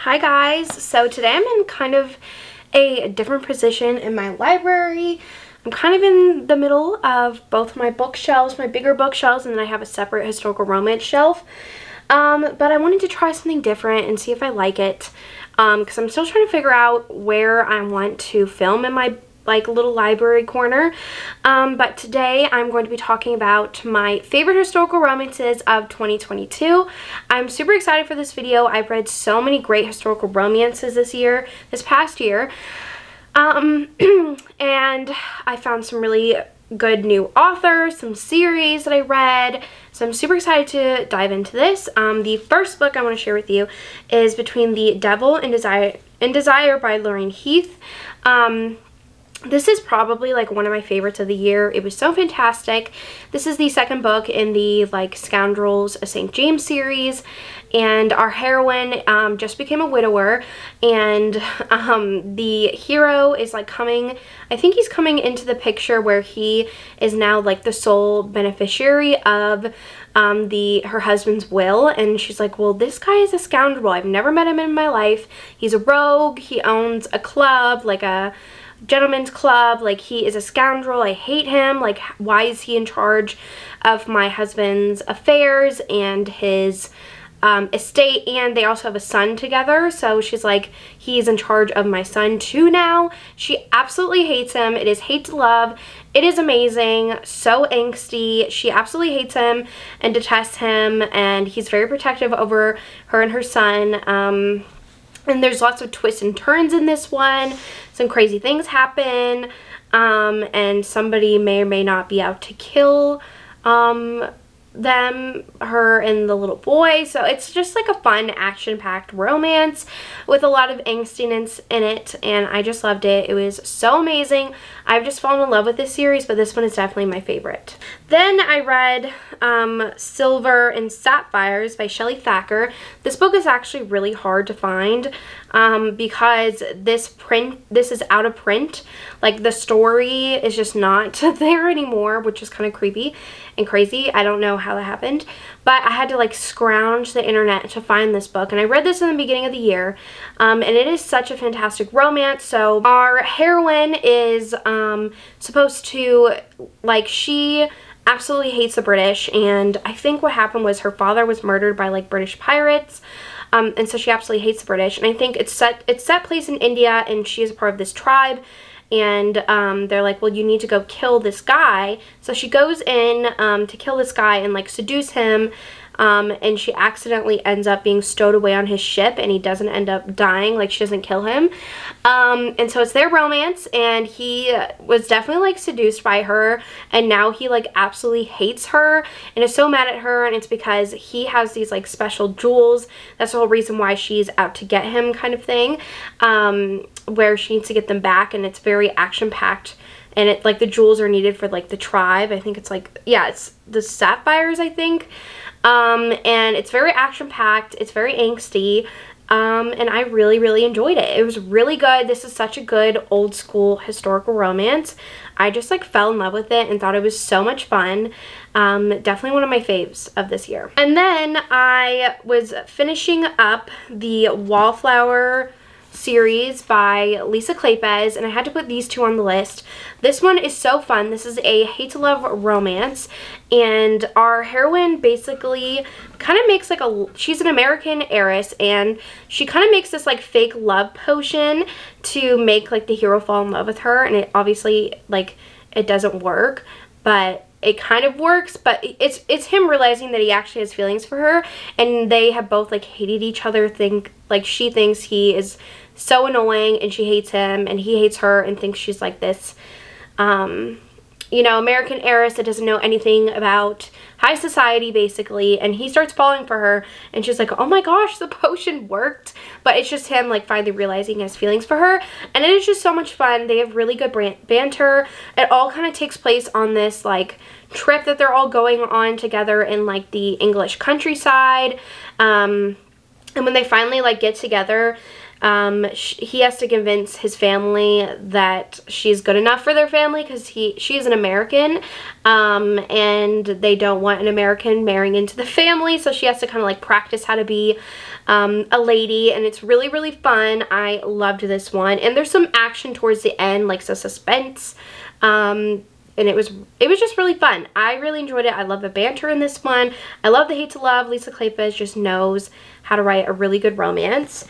Hi guys, so today I'm in kind of a different position in my library. I'm kind of in the middle of both my bookshelves, my bigger bookshelves, and then I have a separate historical romance shelf. But I wanted to try something different and see if I like it, because I'm still trying to figure out where I want to film in my little library corner. But today I'm going to be talking about my favorite historical romances of 2022. I'm super excited for this video. I've read so many great historical romances this past year. And I found some really good new authors, some series that I read. So I'm super excited to dive into this. The first book I want to share with you is Between the Devil and Desire by Lorraine Heath. This is probably one of my favorites of the year. It was so fantastic. This is the second book in the Scoundrels of St. James series, and our heroine just became a widower, and the hero is coming, I think he's coming into the picture where he is now the sole beneficiary of her husband's will, and she's like, well, this guy is a scoundrel. I've never met him in my life. He's a rogue. He owns a club, a gentleman's club. He is a scoundrel. I hate him. Why is he in charge of my husband's affairs and his estate? And they also have a son together, so she's like, he's in charge of my son too now. She absolutely hates him. It is hate to love. It is amazing. So angsty. She absolutely hates him and detests him, and he's very protective over her and her son. And there's lots of twists and turns in this one. Some crazy things happen, and somebody may or may not be out to kill her and the little boy. So it's just a fun, action-packed romance with a lot of angstiness in it, and I just loved it. It was so amazing. I've just fallen in love with this series, but this one is definitely my favorite. Then I read Silver and Sapphires by Shelley Thacker. This book is actually really hard to find because this is out of print. The story is just not there anymore, which is kind of creepy and crazy. I don't know how that happened, but I had to scrounge the internet to find this book, and I read this in the beginning of the year, and it is such a fantastic romance. So our heroine is supposed to, she absolutely hates the British, and I think what happened was her father was murdered by British pirates, and so she absolutely hates the British, and I think it's set place in India, and she is a part of this tribe. And they're like, well, you need to go kill this guy. So she goes in to kill this guy and seduce him, and she accidentally ends up being stowed away on his ship, and he doesn't end up dying. She doesn't kill him. And so it's their romance, and he was definitely seduced by her, and now he absolutely hates her and is so mad at her, and it's because he has these special jewels. That's the whole reason why she's out to get him, kind of thing, where she needs to get them back, and it's very action-packed, and it the jewels are needed for the tribe. I think it's yeah, it's the sapphires, I think. And it's very action-packed. It's very angsty. And I really, really enjoyed it. It was really good. This is such a good old-school historical romance. I just fell in love with it and thought it was so much fun. Definitely one of my faves of this year. And then I was finishing up the Wallflower series by Lisa Kleypas, and I had to put these two on the list. This one is so fun. This is a hate to love romance, and our heroine basically kind of makes she's an American heiress, and she kind of makes this fake love potion to make the hero fall in love with her, and it obviously it doesn't work, but it kind of works. But it's him realizing that he actually has feelings for her, and they have both hated each other. She thinks he is so annoying, and she hates him, and he hates her and thinks she's this you know, American heiress that doesn't know anything about high society, basically, and he starts falling for her, and she's like, oh my gosh, the potion worked. But it's just him finally realizing his feelings for her, and it is just so much fun. They have really good banter. It all kind of takes place on this trip that they're all going on together in the English countryside, and when they finally get together, he has to convince his family that she's good enough for their family because she's an American, and they don't want an American marrying into the family, so she has to kind of like practice how to be a lady, and it's really, really fun. I loved this one, and there's some action towards the end, like some suspense, and it was just really fun. I really enjoyed it. I love the banter in this one. I love the hate to love. Lisa Kleypas just knows how to write a really good romance.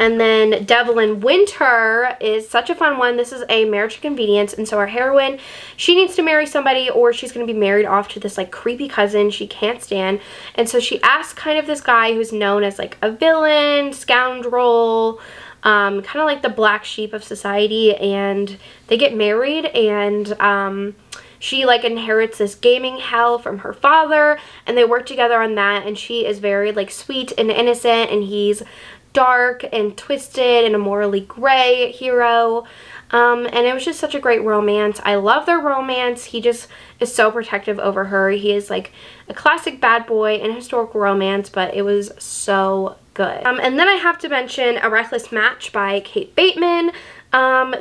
And then Devlin Winter is such a fun one. This is a marriage to convenience, and so our heroine, she needs to marry somebody, or she's going to be married off to this like creepy cousin she can't stand, and so she asks kind of this guy who's known as like a villain, scoundrel, kind of like the black sheep of society, and they get married, and she like inherits this gaming hell from her father, and they work together on that, and she is very like sweet and innocent, and he's dark and twisted and a morally gray hero. And it was just such a great romance. I love their romance. He just is so protective over her. He is like a classic bad boy in a historical romance, but it was so good. And then I have to mention A Reckless Match by Kate Bateman.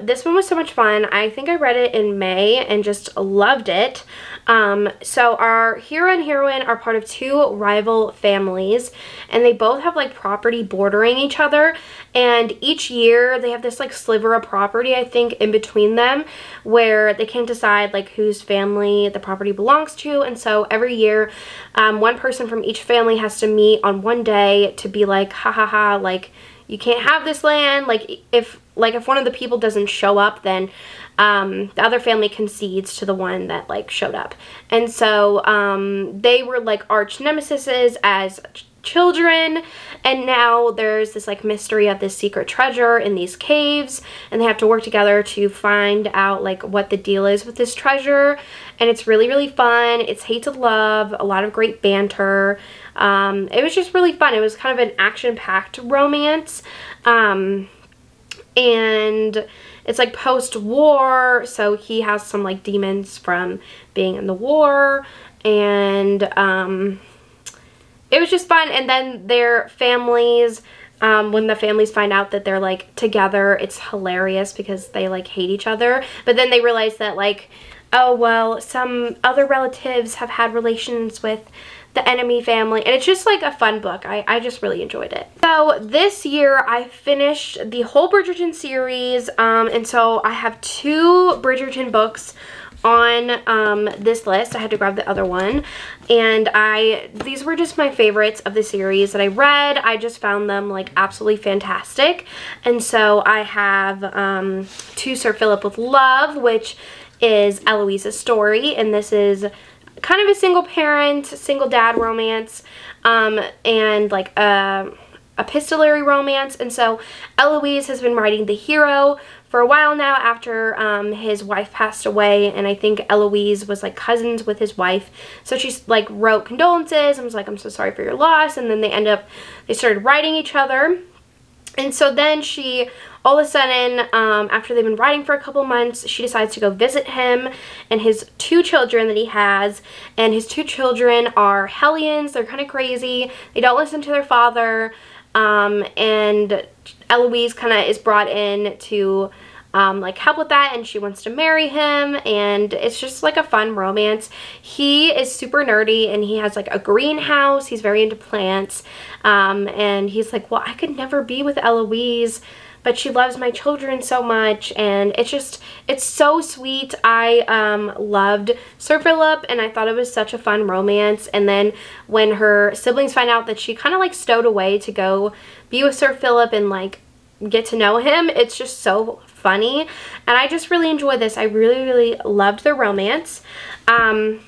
This one was so much fun. I think I read it in May and just loved it. So our hero and heroine are part of two rival families, and they both have like property bordering each other, and each year they have this like sliver of property, I think, in between them, where they can't decide like whose family the property belongs to. And so every year one person from each family has to meet on one day to be like, ha ha ha, like you can't have this land. Like if one of the people doesn't show up, then the other family concedes to the one that like showed up. And so they were like arch nemesises as children, and now there's this like mystery of this secret treasure in these caves, and they have to work together to find out like what the deal is with this treasure. And it's really, really fun. It's hate to love, a lot of great banter. It was just really fun. It was kind of an action-packed romance, and it's like post-war, so he has some like demons from being in the war, and it was just fun. And then their families, when the families find out that they're like together, it's hilarious because they like hate each other, but then they realize that like, oh well, some other relatives have had relations with the enemy family, and it's just like a fun book. I just really enjoyed it. So this year I finished the whole Bridgerton series, and so I have 2 Bridgerton books on this list. I had to grab the other one, and these were just my favorites of the series that I read. I just found them like absolutely fantastic. And so I have To Sir Philip with Love, which is Eloise's story, and this is kind of a single parent, single dad romance, and like a epistolary romance. And so Eloise has been writing the hero for a while now after his wife passed away, and I think Eloise was like cousins with his wife, so she's like wrote condolences and was like, I'm so sorry for your loss. And then they started writing each other, and so then she, all of a sudden, after they've been writing for a couple months, she decides to go visit him and his 2 children that he has. And his 2 children are hellions. They're kind of crazy. They don't listen to their father. And Eloise kind of is brought in to like help with that, and she wants to marry him, and it's just like a fun romance. He is super nerdy, and he has like a greenhouse. He's very into plants, and he's like, well, I could never be with Eloise, but she loves my children so much. And it's so sweet. I loved Sir Philip, and I thought it was such a fun romance. And then when her siblings find out that she kind of like stowed away to go be with Sir Philip and like get to know him, it's just so funny, and I just really enjoyed this. I really, really loved the romance. And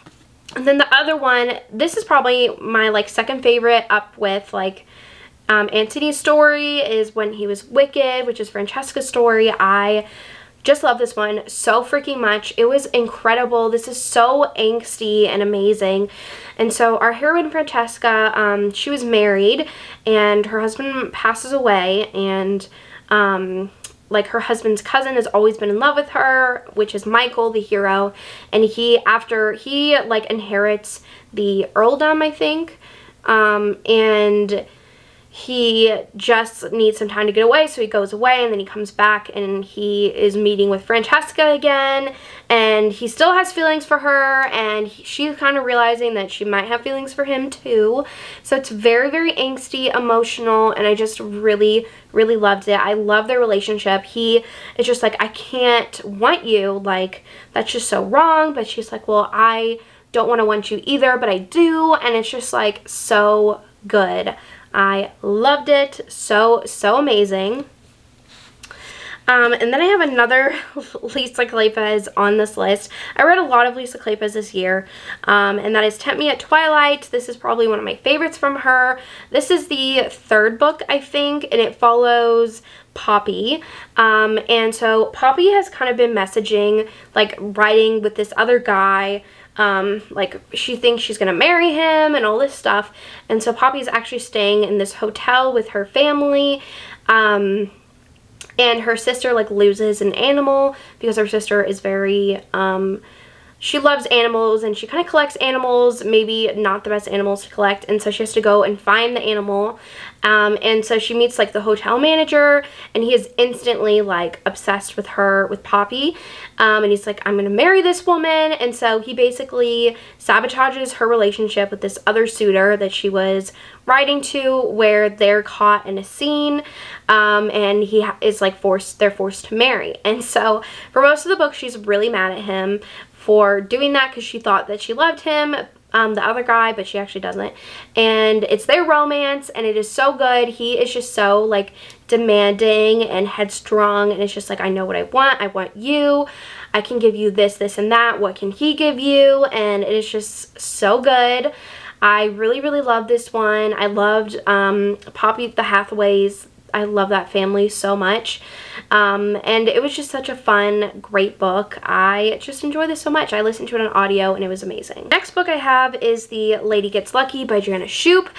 then the other one, this is probably my like second favorite, up with like Antony's story, is When He Was Wicked, which is Francesca's story. I just love this one so freaking much. It was incredible. This is so angsty and amazing. And so our heroine Francesca, she was married, and her husband passes away, and like her husband's cousin has always been in love with her, which is Michael, the hero. And after he like inherits the earldom, I think, and he just needs some time to get away, so he goes away, and then he comes back and he is meeting with Francesca again, and he still has feelings for her, and she's kind of realizing that she might have feelings for him too. So it's very, very angsty, emotional, and I just really, really loved it. I love their relationship. He is just like, I can't want you, like, that's just so wrong, but she's like, well, I don't want to want you either, but I do, and it's just like so good. I loved it. So amazing. And then I have another Lisa Kleypas on this list. I read a lot of Lisa Kleypas this year, and that is Me At Twilight. This is probably one of my favorites from her. This is the third book, I think, and it follows Poppy. And so Poppy has kind of been messaging, like, writing with this other guy. Like, she thinks she's gonna marry him and all this stuff, and so Poppy's actually staying in this hotel with her family, and her sister, like, loses an animal because her sister is very, she loves animals, and she kind of collects animals, maybe not the best animals to collect, and so she has to go and find the animal. And so she meets, like, the hotel manager, and he is instantly, like, obsessed with her, with Poppy, and he's like, I'm gonna marry this woman. And so he basically sabotages her relationship with this other suitor that she was writing to, where they're caught in a scene, and he is like they're forced to marry. And so for most of the book, she's really mad at him for doing that, because she thought that she loved him, the other guy, but she actually doesn't. And it's their romance, and it is so good. He is just so, like, demanding and headstrong, and it's just like, I know what I want you, I can give you this, this, and that, what can he give you? And it is just so good. I really, really love this one. I loved Poppy, the Hathaways. I love that family so much, and it was just such a fun, great book. I just enjoyed this so much. I listened to it on audio, and it was amazing. Next book I have is The Lady Gets Lucky by Joanna Shoup.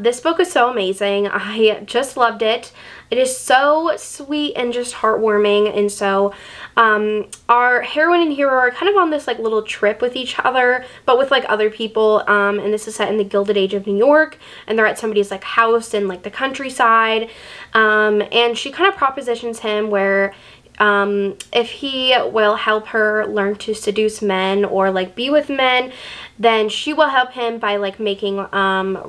This book is so amazing. I just loved it. It is so sweet and just heartwarming, and so our heroine and hero are kind of on this, like, little trip with each other, but with, like, other people, and this is set in the Gilded Age of New York, and they're at somebody's, like, house in, like, the countryside, and she kind of propositions him where if he will help her learn to seduce men or, like, be with men, then she will help him by, like, making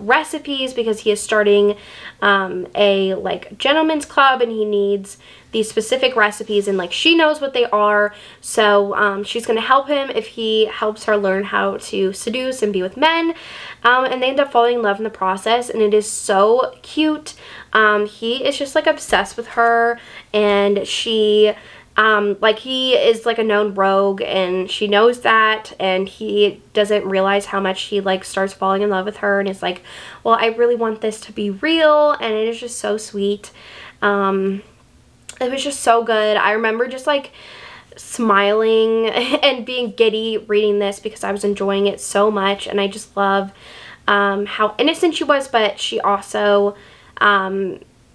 recipes, because he is starting a, like, gentleman's club, and he needs these specific recipes, and, like, she knows what they are, so she's gonna help him if he helps her learn how to seduce and be with men, and they end up falling in love in the process, and it is so cute. He is just, like, obsessed with her, and she like, he is, like, a known rogue, and she knows that, and he doesn't realize how much he, like, starts falling in love with her, and is like, well, I really want this to be real, and it is just so sweet. It was just so good. I remember just, like, smiling and being giddy reading this, because I was enjoying it so much, and I just love how innocent she was, but she also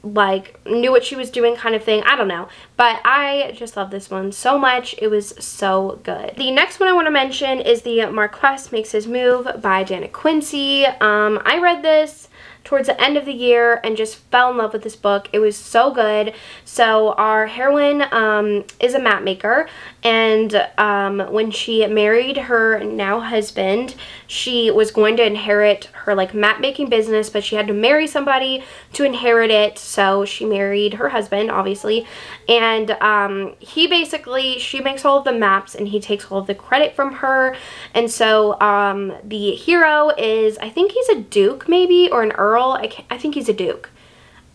like, knew what she was doing, kind of thing. I don't know, but I just love this one so much. It was so good. The next one I want to mention is the Marquess Makes His Move by Dana Quincy. I read this towards the end of the year and just fell in love with this book. It was so good. So our heroine is a map maker, and when she married her now husband, she was going to inherit her, like, map making business, but she had to marry somebody to inherit it, so she married her husband, obviously, and she makes all of the maps, and he takes all of the credit from her. And so the hero is, I think he's a duke, maybe, or an earl. I think he's a duke,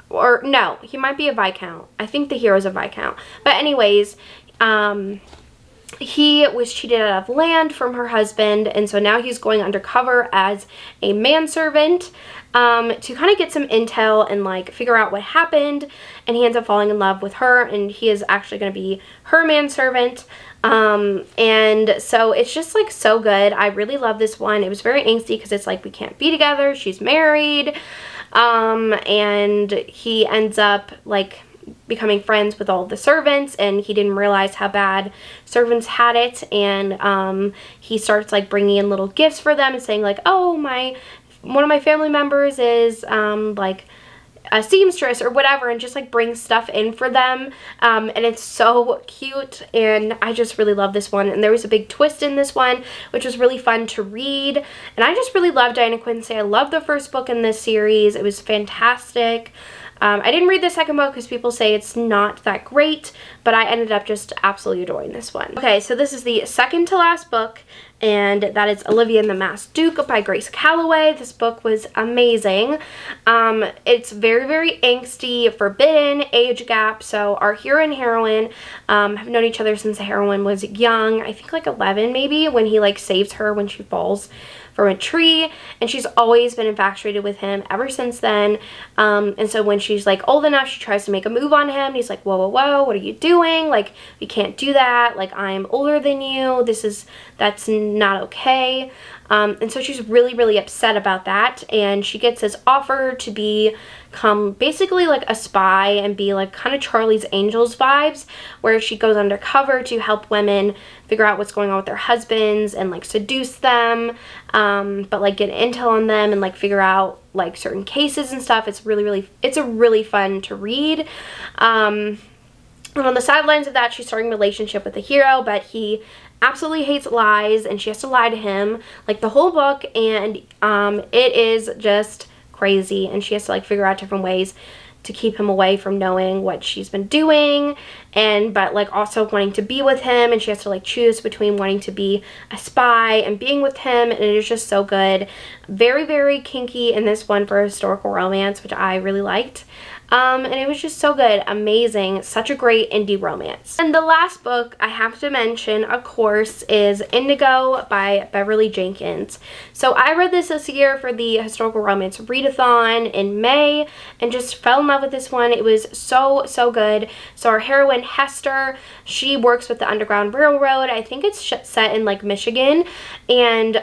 or no, he might be a viscount. I think the hero's a viscount, but anyways, he was cheated out of land from her husband, and so now he's going undercover as a manservant to kind of get some intel and, like, figure out what happened, and he ends up falling in love with her, and he is actually going to be her manservant. And so it's just, like, so good. I really love this one. It was very angsty because it's like, we can't be together, she's married, and he ends up, like, becoming friends with all of the servants, and he didn't realize how bad servants had it, and he starts, like, bringing in little gifts for them and saying, like, oh, one of my family members is like a seamstress or whatever, and just like brings stuff in for them, and it's so cute, and I just really love this one. And there was a big twist in this one, which was really fun to read, and I just really love Diana Quincy. I love the first book in this series. It was fantastic. I didn't read the second book because people say it's not that great, but I ended up just absolutely adoring this one. Okay, so this is the second to last book, and that is Olivia and the Masked Duke by Grace Calloway. This book was amazing. It's very, very angsty, forbidden, age gap. So our hero and heroine have known each other since the heroine was young, I think like 11 maybe, when he like saves her when she falls from a tree, and she's always been infatuated with him ever since then. And so when she's like old enough, she tries to make a move on him. He's like, whoa, whoa, whoa, what are you doing? Like, you can't do that. Like, I'm older than you. That's not okay. And so she's really, really upset about that, and she gets this offer to become basically like a spy and be like kind of Charlie's Angels vibes, where she goes undercover to help women figure out what's going on with their husbands and like seduce them, but like get intel on them and like figure out like certain cases and stuff. It's a really fun to read. And on the sidelines of that, she's starting a relationship with the hero, but he absolutely hates lies, and she has to lie to him like the whole book, and it is just crazy, and she has to like figure out different ways to keep him away from knowing what she's been doing, but like also wanting to be with him, and she has to like choose between wanting to be a spy and being with him, and it is just so good. Very, very kinky in this one for a historical romance, which I really liked. And it was just so good. Amazing. Such a great indie romance. And the last book I have to mention, of course, is Indigo by Beverly Jenkins. So I read this year for the historical romance readathon in May, and just fell in love with this one. It was so, so good. So our heroine, Hester, she works with the Underground Railroad. I think it's set in like Michigan, and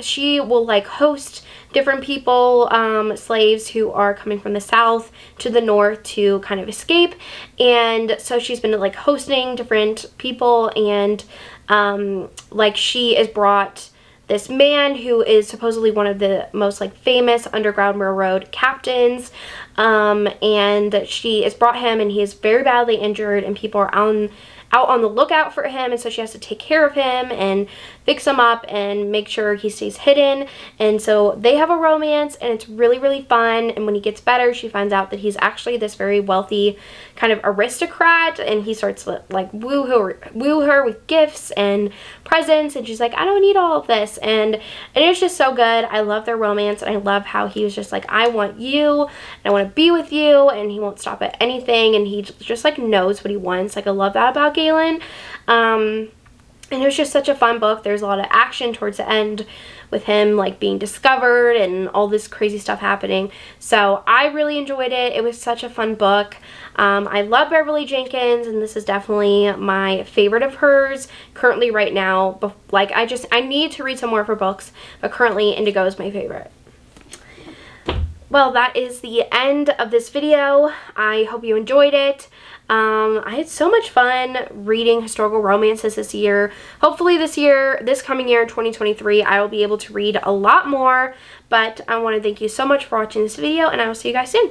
she will like host different people, slaves who are coming from the south to the north to kind of escape. And so she's been like hosting different people, and like she is brought this man who is supposedly one of the most like famous Underground Railroad captains, and she is brought him, and he is very badly injured, and people are out on the lookout for him, and so she has to take care of him and fix him up and make sure he stays hidden. And so they have a romance, and it's really, really fun. And when he gets better, she finds out that he's actually this very wealthy kind of aristocrat, and he starts to like woo her with gifts and presents, and she's like, I don't need all of this. And it's just so good. I love their romance, and I love how he was just like, I want you, and I want to be with you, and he won't stop at anything, and he just like knows what he wants. Like, I love that about Galen. And it was just such a fun book. There's a lot of action towards the end with him like being discovered and all this crazy stuff happening. So I really enjoyed it. It was such a fun book. I love Beverly Jenkins, and this is definitely my favorite of hers currently right now. Like, I need to read some more of her books, but currently Indigo is my favorite. Well, that is the end of this video. I hope you enjoyed it. I had so much fun reading historical romances this year. Hopefully this coming year, 2023, I will be able to read a lot more. But I want to thank you so much for watching this video, and I will see you guys soon.